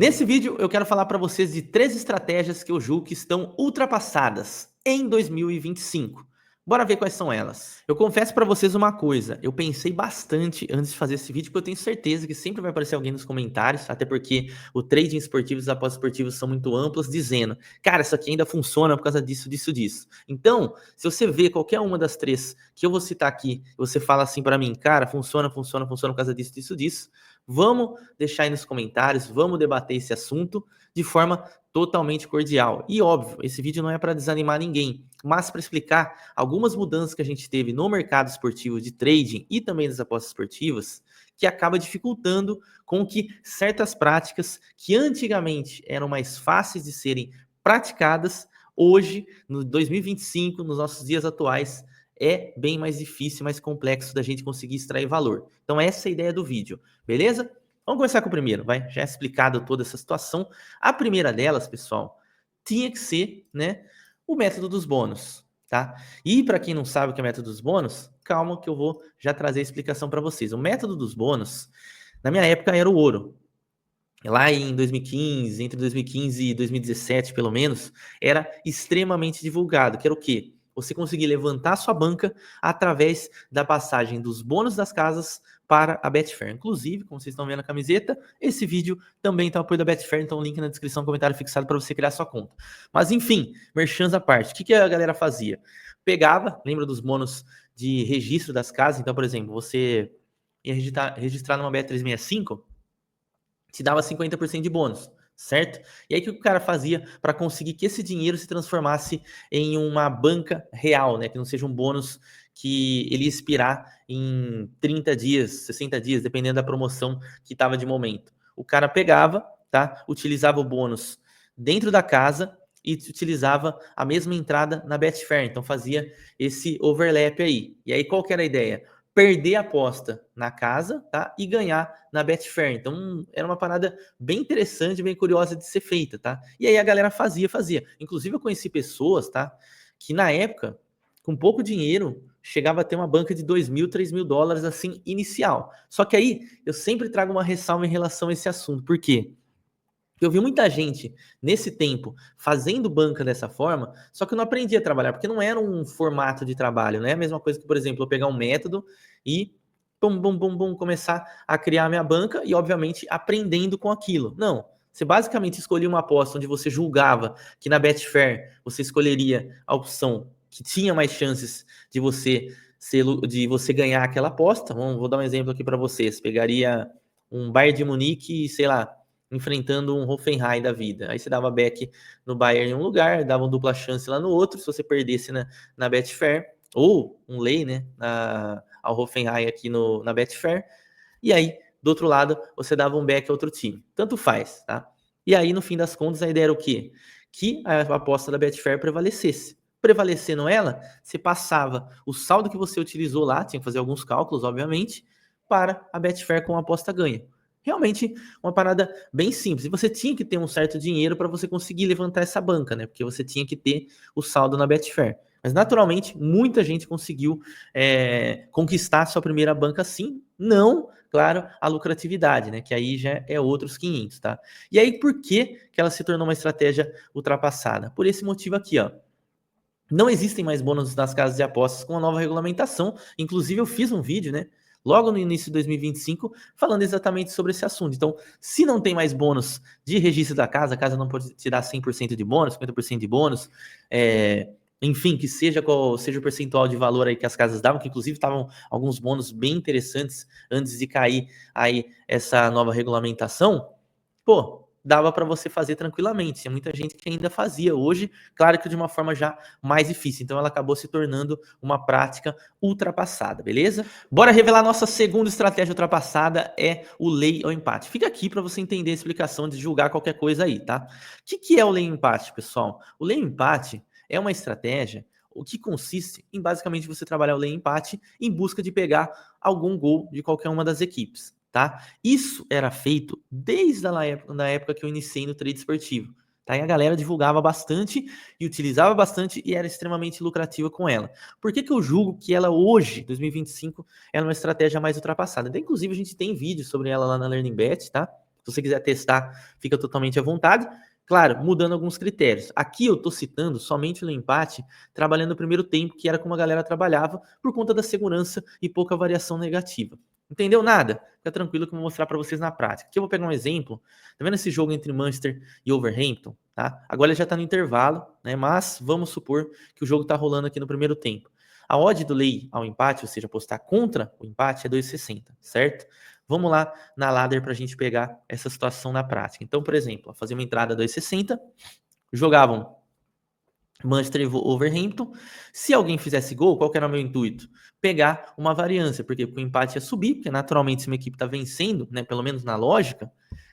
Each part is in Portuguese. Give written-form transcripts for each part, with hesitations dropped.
Nesse vídeo eu quero falar para vocês de 3 estratégias que eu julgo que estão ultrapassadas em 2025. Bora ver quais são elas. Eu confesso para vocês uma coisa, eu pensei bastante antes de fazer esse vídeo, porque eu tenho certeza que sempre vai aparecer alguém nos comentários, até porque o trading esportivo e os apostas esportivos são muito amplos, dizendo, cara, isso aqui ainda funciona por causa disso, disso, disso. Então, se você vê qualquer uma das 3 que eu vou citar aqui, você fala assim para mim, cara, funciona por causa disso, disso, disso, vamos deixar aí nos comentários, vamos debater esse assunto de forma totalmente cordial. E óbvio, esse vídeo não é para desanimar ninguém, mas para explicar algumas mudanças que a gente teve no mercado esportivo de trading e também das apostas esportivas, que acaba dificultando com que certas práticas que antigamente eram mais fáceis de serem praticadas, hoje, no 2025, nos nossos dias atuais, é bem mais difícil, mais complexo da gente conseguir extrair valor. Então essa é a ideia do vídeo, beleza? Vamos começar com o primeiro, vai? Já explicado toda essa situação. A primeira delas, pessoal, tinha que ser, né, o método dos bônus, tá? E para quem não sabe o que é o método dos bônus, calma que eu vou já trazer a explicação para vocês. O método dos bônus, na minha época, era o ouro. Lá em 2015, entre 2015 e 2017, pelo menos, era extremamente divulgado, que era o quê? Você conseguir levantar sua banca através da passagem dos bônus das casas para a Betfair. Inclusive, como vocês estão vendo na camiseta, esse vídeo também está apoio da Betfair, então link na descrição, comentário fixado para você criar sua conta. Mas enfim, merchans à parte, o que a galera fazia? Pegava, lembra dos bônus de registro das casas? Então, por exemplo, você ia registrar numa Bet365, te dava 50% de bônus, certo? E aí o que o cara fazia para conseguir que esse dinheiro se transformasse em uma banca real, né? Que não seja um bônus que ele ia expirar em 30 dias, 60 dias, dependendo da promoção que estava de momento. O cara pegava, tá? Utilizava o bônus dentro da casa e utilizava a mesma entrada na Betfair. Então fazia esse overlap aí. E aí qual que era a ideia? Perder a aposta na casa, tá? E ganhar na Betfair. Então, era uma parada bem interessante, bem curiosa de ser feita, tá? E aí a galera fazia. Inclusive, eu conheci pessoas, tá? Que na época, com pouco dinheiro, chegava a ter uma banca de 2 mil, 3 mil dólares, assim, inicial. Só que aí, eu sempre trago uma ressalva em relação a esse assunto. Por quê? Eu vi muita gente nesse tempo fazendo banca dessa forma, só que eu não aprendi a trabalhar, porque não era um formato de trabalho, né? A mesma coisa que, por exemplo, eu pegar um método e começar a criar a minha banca e, obviamente, aprendendo com aquilo. Não. Você basicamente escolhia uma aposta onde você julgava que na Betfair você escolheria a opção que tinha mais chances de você ganhar aquela aposta. Vou dar um exemplo aqui para vocês. Pegaria um Bayern de Munique, sei lá, enfrentando um Hoffenheim da vida. Aí você dava back no Bayern em um lugar, dava uma dupla chance lá no outro, se você perdesse na Betfair, ou um lay, né, ao Hoffenheim aqui na Betfair, e aí, do outro lado, você dava um back a outro time. Tanto faz, tá? E aí, no fim das contas, a ideia era o quê? Que a aposta da Betfair prevalecesse. Prevalecendo ela, você passava o saldo que você utilizou lá, tinha que fazer alguns cálculos, obviamente, para a Betfair com a aposta ganha. Realmente uma parada bem simples. E você tinha que ter um certo dinheiro para você conseguir levantar essa banca, né? Porque você tinha que ter o saldo na Betfair. Mas naturalmente, muita gente conseguiu conquistar sua primeira banca sim, não, claro, a lucratividade, né? Que aí já é outros 500, tá? E aí, por que ela se tornou uma estratégia ultrapassada? Por esse motivo aqui, ó. Não existem mais bônus nas casas de apostas com a nova regulamentação. Inclusive, eu fiz um vídeo, né? Logo no início de 2025, falando exatamente sobre esse assunto. Então, se não tem mais bônus de registro da casa, a casa não pode te dar 100% de bônus, 50% de bônus, enfim, que seja qual seja o percentual de valor aí que as casas davam, que inclusive estavam alguns bônus bem interessantes antes de cair aí essa nova regulamentação, pô, dava para você fazer tranquilamente. Tinha muita gente que ainda fazia hoje, claro que de uma forma já mais difícil. Então ela acabou se tornando uma prática ultrapassada, beleza? Bora revelar nossa segunda estratégia ultrapassada, é o lei ao empate. Fica aqui para você entender a explicação de julgar qualquer coisa aí, tá? O que é o lei ao empate, pessoal? O lei ao empate é uma estratégia o que consiste em basicamente você trabalhar o lei empate em busca de pegar algum gol de qualquer uma das equipes, tá? Isso era feito desde a época que eu iniciei no trade esportivo, tá? E a galera divulgava bastante e utilizava bastante e era extremamente lucrativa com ela. Por que eu julgo que ela hoje, 2025, é uma estratégia mais ultrapassada? Até, inclusive, a gente tem vídeo sobre ela lá na Learning Bet, tá? Se você quiser testar, fica totalmente à vontade. Claro, mudando alguns critérios. Aqui eu estou citando somente o empate, trabalhando no primeiro tempo, que era como a galera trabalhava, por conta da segurança e pouca variação negativa. Entendeu nada? Fica tranquilo que eu vou mostrar para vocês na prática. Aqui eu vou pegar um exemplo. Tá vendo esse jogo entre Manchester e Wolverhampton? Tá? Agora ele já está no intervalo, né? Mas vamos supor que o jogo está rolando aqui no primeiro tempo. A odd do lei ao empate, ou seja, apostar contra o empate, é 2,60, certo? Vamos lá na ladder para a gente pegar essa situação na prática. Então, por exemplo, fazer uma entrada 2,60, jogavam Manchester e Wolverhampton. Se alguém fizesse gol, qual que era o meu intuito? Pegar uma variância, porque o empate ia subir, porque naturalmente se uma equipe está vencendo, né, pelo menos na lógica,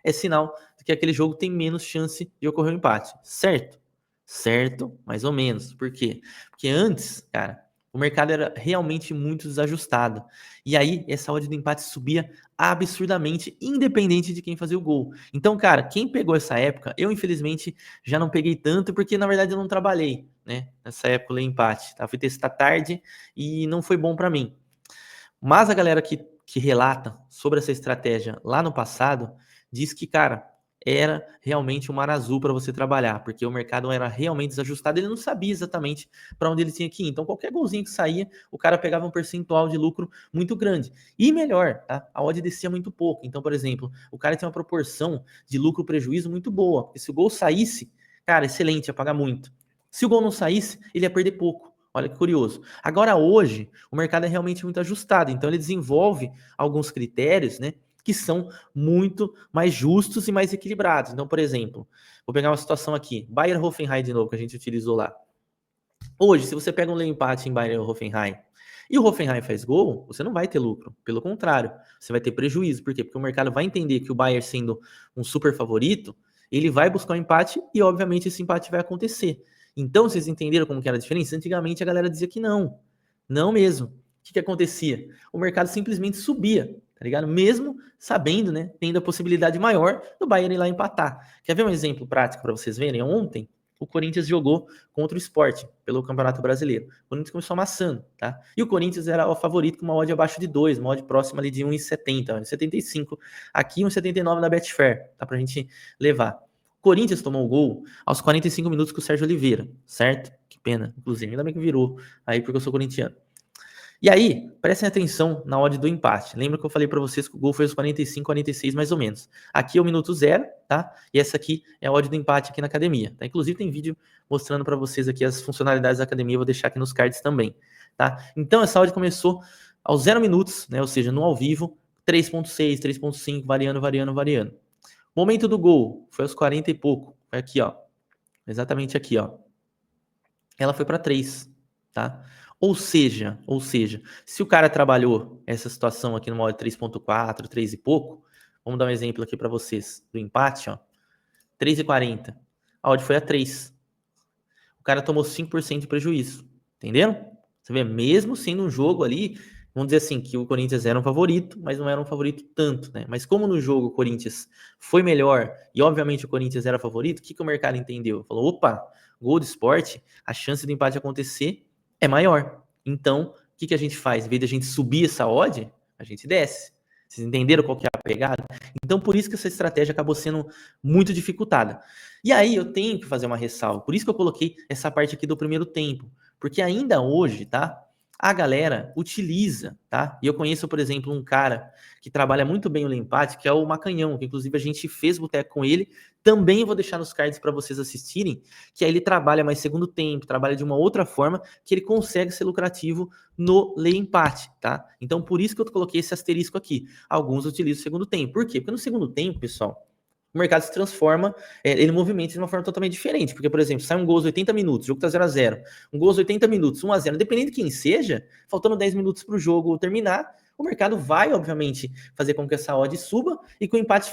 é sinal de que aquele jogo tem menos chance de ocorrer um empate, certo? Certo, mais ou menos. Por quê? Porque antes, cara, o mercado era realmente muito desajustado. E aí, essa odd do empate subia absurdamente, independente de quem fazia o gol. Então, cara, quem pegou essa época, eu infelizmente já não peguei tanto, porque na verdade eu não trabalhei, né? Nessa época eu lei empate, tá? Fui testar tarde e não foi bom para mim. Mas a galera que relata sobre essa estratégia lá no passado, diz que, cara, era realmente um mar azul para você trabalhar, porque o mercado era realmente desajustado, ele não sabia exatamente para onde ele tinha que ir. Então, qualquer golzinho que saía, o cara pegava um percentual de lucro muito grande. E melhor, tá? A odd descia muito pouco. Então, por exemplo, o cara tinha uma proporção de lucro-prejuízo muito boa, porque se o gol saísse, cara, excelente, ia pagar muito. Se o gol não saísse, ele ia perder pouco. Olha que curioso. Agora, hoje, o mercado é realmente muito ajustado, então ele desenvolve alguns critérios, né, que são muito mais justos e mais equilibrados. Então, por exemplo, vou pegar uma situação aqui, Bayern Hoffenheim de novo, que a gente utilizou lá. Hoje, se você pega um empate em Bayern Hoffenheim e o Hoffenheim faz gol, você não vai ter lucro. Pelo contrário, você vai ter prejuízo. Por quê? Porque o mercado vai entender que o Bayern, sendo um super favorito, ele vai buscar um empate e, obviamente, esse empate vai acontecer. Então, vocês entenderam como que era a diferença? Antigamente, a galera dizia que não. Não mesmo. O que acontecia? O mercado simplesmente subia, tá ligado? Mesmo sabendo, né, tendo a possibilidade maior do Bayern ir lá empatar. Quer ver um exemplo prático para vocês verem? Ontem, o Corinthians jogou contra o Sport pelo Campeonato Brasileiro. O Corinthians começou amassando, tá? E o Corinthians era o favorito com uma odd abaixo de 2, uma odd próxima ali de 1,70, 1,75. Aqui 1,79 na Betfair, tá? Pra gente levar. O Corinthians tomou o gol aos 45 minutos com o Sérgio Oliveira, certo? Que pena, inclusive. Ainda bem que virou aí porque eu sou corintiano. E aí, prestem atenção na odd do empate. Lembra que eu falei para vocês que o gol foi aos 45, 46 mais ou menos. Aqui é o minuto 0, tá? E essa aqui é a odd do empate aqui na academia, tá? Inclusive tem vídeo mostrando para vocês aqui as funcionalidades da academia, eu vou deixar aqui nos cards também, tá? Então essa odd começou aos 0 minutos, né? Ou seja, no ao vivo, 3.6, 3.5, variando. Momento do gol foi aos 40 e pouco, foi aqui, ó. Exatamente aqui, ó. Ela foi para 3, tá? Ou seja, se o cara trabalhou essa situação aqui no modo 3.4, 3 e pouco, vamos dar um exemplo aqui para vocês do empate, ó. 3,40. A odd foi a 3. O cara tomou 5% de prejuízo. Entenderam? Você vê, mesmo sendo um jogo ali, vamos dizer assim, que o Corinthians era um favorito, mas não era um favorito tanto, né? Mas como no jogo o Corinthians foi melhor e obviamente o Corinthians era favorito, o que o mercado entendeu? Falou, opa, gol do Sport, a chance do empate acontecer é maior. Então, o que a gente faz? Em vez de a gente subir essa odd, a gente desce. Vocês entenderam qual que é a pegada? Então, por isso que essa estratégia acabou sendo muito dificultada. E aí, eu tenho que fazer uma ressalva. Por isso que eu coloquei essa parte aqui do primeiro tempo. Porque ainda hoje, tá? A galera utiliza, tá? E eu conheço, por exemplo, um cara que trabalha muito bem o empate, que é o Macanhão, que inclusive a gente fez boteco com ele. Também vou deixar nos cards para vocês assistirem, que aí ele trabalha mais segundo tempo, trabalha de uma outra forma, que ele consegue ser lucrativo no lei empate, tá? Então, por isso que eu coloquei esse asterisco aqui. Alguns utilizam o segundo tempo. Por quê? Porque no segundo tempo, pessoal, o mercado se transforma, ele movimenta de uma forma totalmente diferente. Porque, por exemplo, sai um gol aos 80 minutos, o jogo tá 0-0. Um gol aos 80 minutos, 1-0. Independente de quem seja, faltando 10 minutos para o jogo terminar, o mercado vai, obviamente, fazer com que essa odd suba e que o empate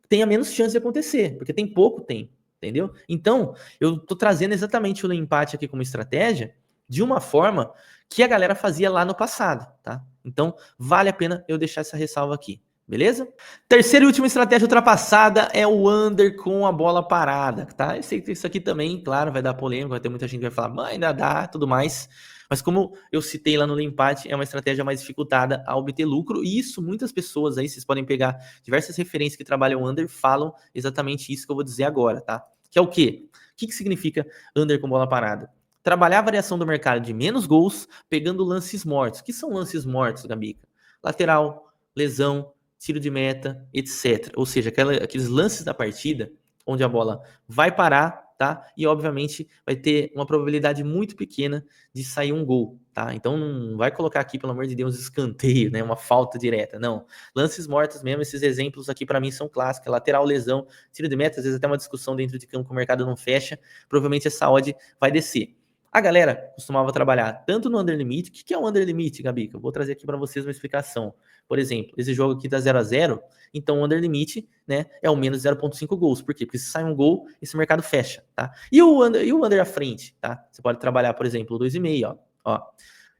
tenha menos chance de acontecer, porque tem pouco tempo, entendeu? Então, eu tô trazendo exatamente o empate aqui como estratégia de uma forma que a galera fazia lá no passado, tá? Então, vale a pena eu deixar essa ressalva aqui. Beleza? Terceira e última estratégia ultrapassada é o under com a bola parada, tá? Eu sei que isso aqui também, claro, vai dar polêmica, vai ter muita gente que vai falar, mas ainda dá, tudo mais. Mas como eu citei lá no empate, é uma estratégia mais dificultada a obter lucro, e isso muitas pessoas aí, vocês podem pegar diversas referências que trabalham under, falam exatamente isso que eu vou dizer agora, tá? Que é o quê? O que significa under com bola parada? Trabalhar a variação do mercado de menos gols, pegando lances mortos. O que são lances mortos, Gabica? Lateral, lesão, tiro de meta, etc. Ou seja, aqueles lances da partida onde a bola vai parar, tá? E obviamente vai ter uma probabilidade muito pequena de sair um gol, tá? Então não vai colocar aqui, pelo amor de Deus, escanteio, né? Uma falta direta, não. Lances mortos mesmo, esses exemplos aqui para mim são clássicos. Lateral, lesão, tiro de meta, às vezes até uma discussão dentro de campo que o mercado não fecha. Provavelmente essa odd vai descer. A galera costumava trabalhar tanto no under limit. O que é o under limit, Gabica? Eu vou trazer aqui para vocês uma explicação. Por exemplo, esse jogo aqui tá 0-0, então o under limit, né, é o menos 0,5 gols. Por quê? Porque se sai um gol, esse mercado fecha, tá? E o under à frente, tá? Você pode trabalhar, por exemplo, o 2,5, ó.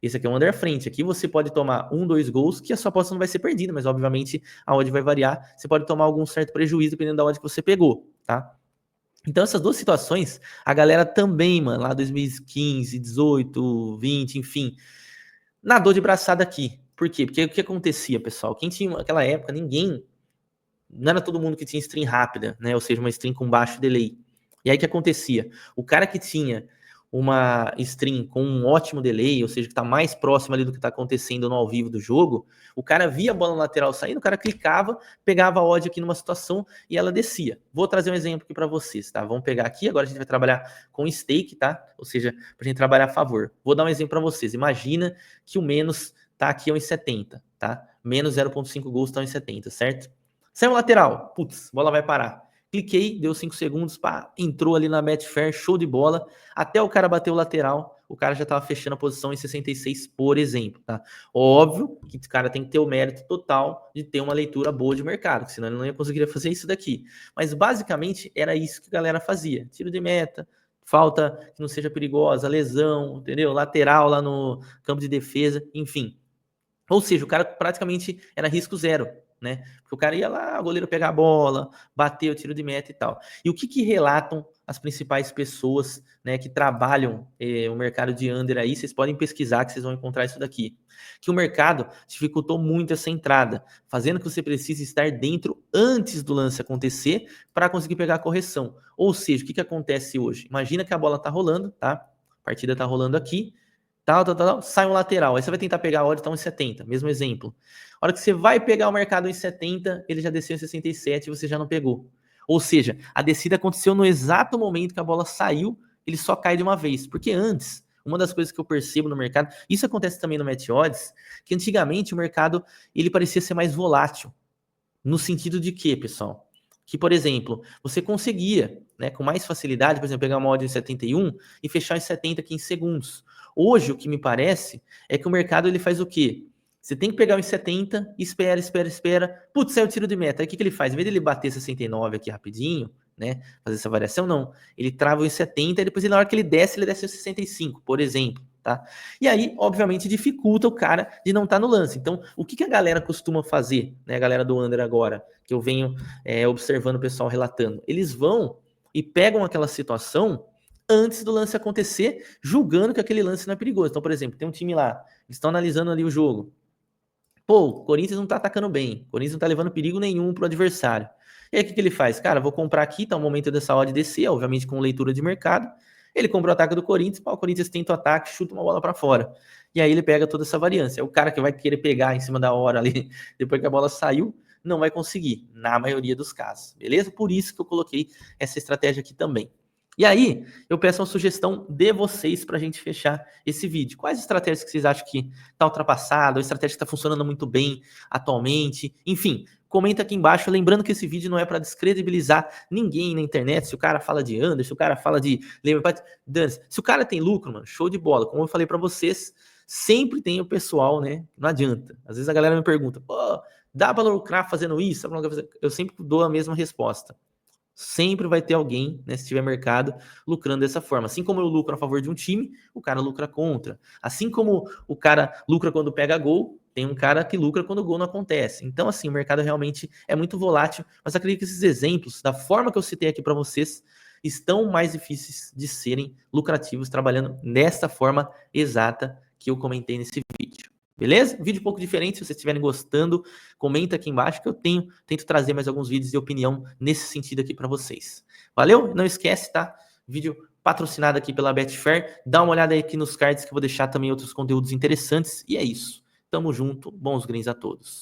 Esse aqui é um under à frente. Aqui você pode tomar 2 gols, que a sua aposta não vai ser perdida, mas obviamente a odd vai variar. Você pode tomar algum certo prejuízo dependendo da odd que você pegou, tá? Então, essas duas situações, a galera também, mano, lá 2015, 18, 20, enfim, nadou de braçada aqui. Por quê? Porque o que acontecia, pessoal? Quem tinha naquela época, não era todo mundo que tinha stream rápida, né? Ou seja, uma stream com baixo delay. E aí o que acontecia? O cara que tinha uma stream com um ótimo delay, ou seja, que está mais próximo ali do que está acontecendo no ao vivo do jogo, o cara via a bola lateral saindo, o cara clicava, pegava a odd aqui numa situação e ela descia. Vou trazer um exemplo aqui para vocês, tá? Vamos pegar aqui, agora a gente vai trabalhar com stake, tá? Ou seja, para a gente trabalhar a favor. Vou dar um exemplo para vocês. Imagina que o menos tá aqui a 1,70, tá? Menos 0,5 gols tá a 1,70, certo? Saiu lateral, putz, bola vai parar. Cliquei, deu 5 segundos, pá, entrou ali na Betfair, show de bola. Até o cara bater o lateral, o cara já tava fechando a posição em 66, por exemplo, tá? Óbvio que o cara tem que ter o mérito total de ter uma leitura boa de mercado, senão ele não ia conseguir fazer isso daqui. Mas basicamente era isso que a galera fazia. Tiro de meta, falta que não seja perigosa, lesão, entendeu? Lateral lá no campo de defesa, enfim. Ou seja, o cara praticamente era risco zero, né? Porque o cara ia lá, o goleiro pegar a bola, bater o tiro de meta e tal. E o que relatam as principais pessoas, né, que trabalham o mercado de under aí? Vocês podem pesquisar que vocês vão encontrar isso daqui. Que o mercado dificultou muito essa entrada, fazendo que você precise estar dentro antes do lance acontecer para conseguir pegar a correção. Ou seja, o que acontece hoje? Imagina que a bola tá rolando, tá? A partida tá rolando aqui, sai um lateral. Aí você vai tentar pegar a odd, tá 1,70, mesmo exemplo. A hora que você vai pegar o mercado em 70, ele já desceu em 67 e você já não pegou. Ou seja, a descida aconteceu no exato momento que a bola saiu, ele só cai de uma vez. Porque antes, uma das coisas que eu percebo no mercado, isso acontece também no Match Odds, que antigamente o mercado ele parecia ser mais volátil. No sentido de quê, pessoal? Que, por exemplo, você conseguia, né, com mais facilidade, por exemplo, pegar uma odd em 71 e fechar em 70 aqui em segundos. Hoje, o que me parece é que o mercado ele faz o quê? Você tem que pegar em 70, espera. Putz, saiu o tiro de meta. Aí o que ele faz? Em vez de ele bater 69 aqui rapidinho, né, fazer essa variação, não. Ele trava em 70 e depois, na hora que ele desce em 65, por exemplo. Tá? E aí, obviamente, dificulta o cara de não estar no lance. Então, o que a galera costuma fazer, né, a galera do under agora, que eu venho observando o pessoal relatando? Eles vão e pegam aquela situação antes do lance acontecer, julgando que aquele lance não é perigoso. Então, por exemplo, tem um time lá, eles estão analisando ali o jogo. Pô, o Corinthians não tá atacando bem, o Corinthians não tá levando perigo nenhum pro adversário. E aí, o que ele faz? Cara, vou comprar aqui, tá o momento dessa odd descer, obviamente com leitura de mercado. Ele compra o ataque do Corinthians, o Corinthians tenta o ataque, chuta uma bola para fora. E aí ele pega toda essa variância. É o cara que vai querer pegar em cima da hora ali, depois que a bola saiu, não vai conseguir, na maioria dos casos, beleza? Por isso que eu coloquei essa estratégia aqui também. E aí, eu peço uma sugestão de vocês para a gente fechar esse vídeo. Quais estratégias que vocês acham que está ultrapassada, ou estratégia que está funcionando muito bem atualmente? Enfim, comenta aqui embaixo. Lembrando que esse vídeo não é para descredibilizar ninguém na internet. Se o cara fala de under, se o cara fala de dane-se. Se o cara tem lucro, mano, show de bola. Como eu falei para vocês, sempre tem o pessoal, né? Não adianta. Às vezes a galera me pergunta, pô, dá para lucrar fazendo isso? Eu sempre dou a mesma resposta. Sempre vai ter alguém, né, se tiver mercado, lucrando dessa forma. Assim como eu lucro a favor de um time, o cara lucra contra. Assim como o cara lucra quando pega gol, tem um cara que lucra quando o gol não acontece. Então, assim, o mercado realmente é muito volátil, mas acredito que esses exemplos, da forma que eu citei aqui para vocês, estão mais difíceis de serem lucrativos trabalhando desta forma exata que eu comentei nesse vídeo. Beleza? Vídeo um pouco diferente, se vocês estiverem gostando, comenta aqui embaixo que eu tento trazer mais alguns vídeos de opinião nesse sentido aqui para vocês. Valeu? Não esquece, tá? Vídeo patrocinado aqui pela Betfair. Dá uma olhada aí aqui nos cards que eu vou deixar também outros conteúdos interessantes. E é isso. Tamo junto. Bons greens a todos.